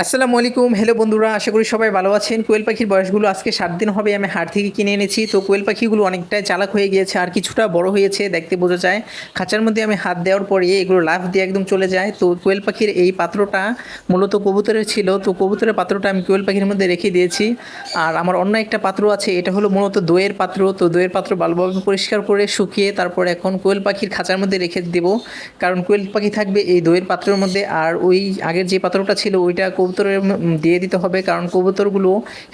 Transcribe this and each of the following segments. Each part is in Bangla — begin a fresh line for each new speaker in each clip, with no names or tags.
আসসালামু আলাইকুম। হ্যালো বন্ধুরা, আশা করি সবাই ভালো আছেন। কোয়েল পাখির বয়সগুলো আজকে 7 দিন হবে আমি হাট থেকে কিনে এনেছি। তো কোয়েল পাখিগুলো অনেকটাই চালাক হয়ে গিয়েছে আর কিছুটা বড় হয়েছে, দেখতে বোঝা যায়। খাঁচার মধ্যে আমি হাত দেওয়ার পরে এগুলো লাফ দিয়ে একদম চলে যায়। তো কোয়েল পাখির এই পাত্রটা মূলত কবুতরের ছিল, তো কবুতরের পাত্রটা আমি কোয়েল পাখির মধ্যে রেখে দিয়েছি। আর আমার অন্য একটা পাত্র আছে, এটা হলো মূলত দইয়ের পাত্র। তো দইয়ের পাত্র ভালোভাবে পরিষ্কার করে শুকিয়ে তারপর এখন কোয়েল পাখির খাঁচার মধ্যে রেখে দেবো, কারণ কোয়েল পাখি থাকবে এই দইয়ের পাত্রের মধ্যে। আর ওই আগের যে পাত্রটা ছিল ওইটা কবুতরের দিয়ে দিতে হবে, কারণ কবুতরগুলো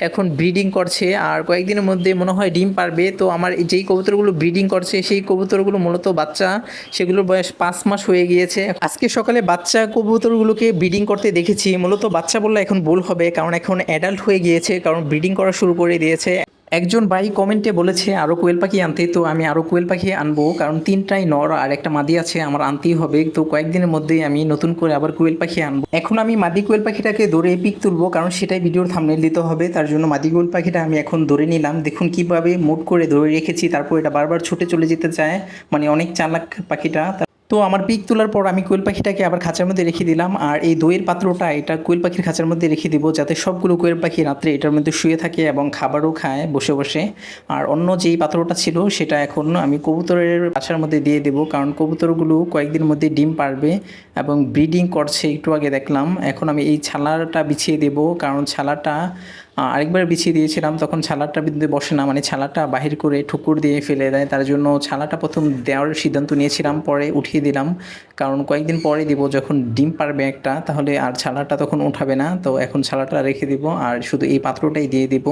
এখন ব্রিডিং করছে আর কয়েকদিনের মধ্যে মনে হয় ডিম পারবে। তো আমার যেই কবুতরগুলো ব্রিডিং করছে সেই কবুতরগুলো মূলত বাচ্চা, সেগুলোর বয়স 5 মাস হয়ে গিয়েছে। আজকে সকালে বাচ্চা কবুতরগুলোকে ব্রিডিং করতে দেখেছি। মূলত বাচ্চা বললে এখন ভুল হবে, কারণ এখন অ্যাডাল্ট হয়ে গিয়েছে, কারণ ব্রিডিং করা শুরু করে দিয়েছে। একজন ভাই কমেন্টে বলেছে আরও কোয়েল পাখি আনতে, তো আমি আরও কোয়েল পাখি আনবো, কারণ 3টাই নর আর একটা মাদি আছে, আমার আনতেই হবে। তো কয়েকদিনের মধ্যেই আমি নতুন করে আবার কোয়েল পাখি আনবো। এখন আমি মাদি কোয়েল পাখিটাকে ধরে পিক তুলবো, কারণ সেটাই ভিডিওর থাম্বনেল দিতে হবে। তার জন্য মাদি কোয়েল পাখিটা আমি এখন ধরে নিলাম। দেখুন কিভাবে মুড করে ধরে রেখেছি, তারপর এটা বারবার ছুটে চলে যেতে চায়, মানে অনেক চালাক পাখিটা। তো আমার পিক তোলার পর আমি কোয়েল পাখিটাকে আবার খাঁচার মধ্যে রেখে দিলাম, আর এই দইয়ের পাত্রটা এটা কোয়েল পাখির খাঁচার মধ্যে রেখে দিব, যাতে সবগুলো কোয়েল পাখি রাত্রে এটার মধ্যে শুয়ে থাকে এবং খাবারও খায় বসে বসে। আর অন্য যেই পাত্রটা ছিল সেটা এখন আমি কবুতরের বাসার মধ্যে দিয়ে দেবো, কারণ কবুতরগুলো কয়েকদিনের মধ্যে ডিম পারবে এবং ব্রিডিং করছে একটু আগে দেখলাম। এখন আমি এই ছালাটা বিছিয়ে দেব, কারণ ছালাটা আরেকবার বিছিয়ে দিয়েছিলাম, তখন ছালাটা বিন্দু বসে না, মানে ছালাটা বাহির করে ঠুকুর দিয়ে ফেলে দেয়। তার জন্য ছালাটা প্রথম দেওয়ার সিদ্ধান্ত নিয়েছিলাম, পরে উঠিয়ে দিলাম, কারণ কয়েকদিন পরে দিব যখন ডিম পারবে একটা, তাহলে আর ছালাটা তখন উঠাবে না। তো এখন ছালাটা রেখে দিব আর শুধু এই পাত্রটাই দিয়ে দিব।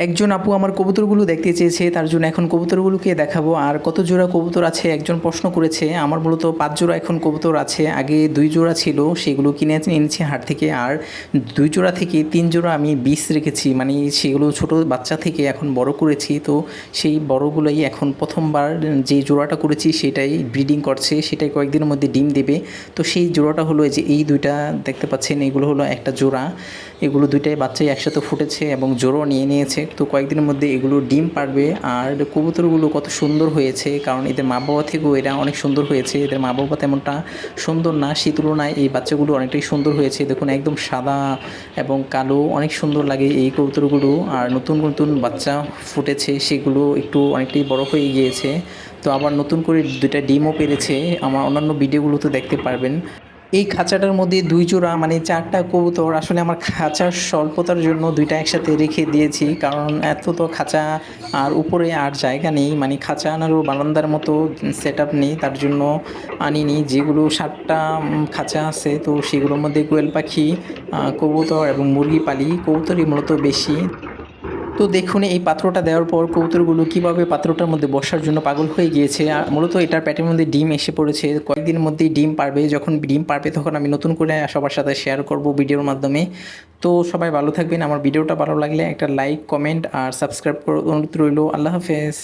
একজন আপু আমার কবুতরগুলো দেখতে চেয়েছে, তার জন্য এখন কবুতরগুলোকে দেখাবো। আর কত জোড়া কবুতর আছে একজন প্রশ্ন করেছে। আমার মূলত 5 জোড়া এখন কবুতর আছে, আগে 2 জোড়া ছিল, সেগুলো কিনে এনেছি হাট থেকে। আর 2 জোড়া থেকে 3 জোড়া আমি বীজ রেখেছি, মানে সেগুলো ছোট বাচ্চা থেকে এখন বড় করেছি। তো সেই বড়গুলোই এখন প্রথমবার যে জোড়াটা করেছি সেটাই ব্রিডিং করছে, সেটাই কয়েকদিনের মধ্যে ডিম দেবে। তো সেই জোড়াটা হলো যে এই দুইটা দেখতে পাচ্ছেন, এগুলো হলো একটা জোড়া। এগুলো দুইটাই বাচ্চাই একসাথে ফুটেছে এবং জোড়ও নিয়ে নিয়েছে। তো কয়েকদিনের মধ্যে এগুলো ডিম পারবে। আর কবুতরগুলো কত সুন্দর হয়েছে, কারণ এদের মা বাবা থেকেও এরা অনেক সুন্দর হয়েছে। এদের মা বাবা তেমনটা সুন্দর না, সেই তুলনায় এই বাচ্চাগুলো অনেকটাই সুন্দর হয়েছে। দেখুন একদম সাদা এবং কালো, অনেক সুন্দর লাগে এই কবুতরগুলো। আর নতুন নতুন বাচ্চা ফুটেছে, সেগুলো একটু অনেকটাই বড় হয়ে গিয়েছে। তো আবার নতুন করে 2টা ডিমও পেরেছে, আমার অন্যান্য ভিডিওগুলোতে দেখতে পারবেন। এই খাঁচাটার মধ্যে 2 জোড়া মানে 4টা কবুতর, আসলে আমার খাঁচার স্বল্পতার জন্য 2টা একসাথে রেখে দিয়েছি, কারণ এত তো খাঁচা আর উপরে আর জায়গা নেই, মানে খাঁচা আনারও বারান্দার মতো সেট আপ নেই, তার জন্য আনিনি। যেগুলো 7টা খাঁচা আছে, তো সেগুলোর মধ্যে কোয়েল পাখি, কবুতর এবং মুরগি পালি, কবুতরই মূলত বেশি। তো দেখুন এই পাত্রটা দেওয়ার পর কবুতরগুলো কীভাবে পাত্রটার মধ্যে বসার জন্য পাগল হয়ে গিয়েছে। আর মূলত এটার পেটের মধ্যে ডিম এসে পড়েছে, কয়েকদিনের মধ্যেই ডিম পারবে। যখন ডিম পারবে তখন আমি নতুন করে সবার সাথে শেয়ার করব ভিডিওর মাধ্যমে। তো সবাই ভালো থাকবেন। আমার ভিডিওটা ভালো লাগলে একটা লাইক, কমেন্ট আর সাবস্ক্রাইব করার অনুরোধ রইল। আল্লাহ হাফেজ।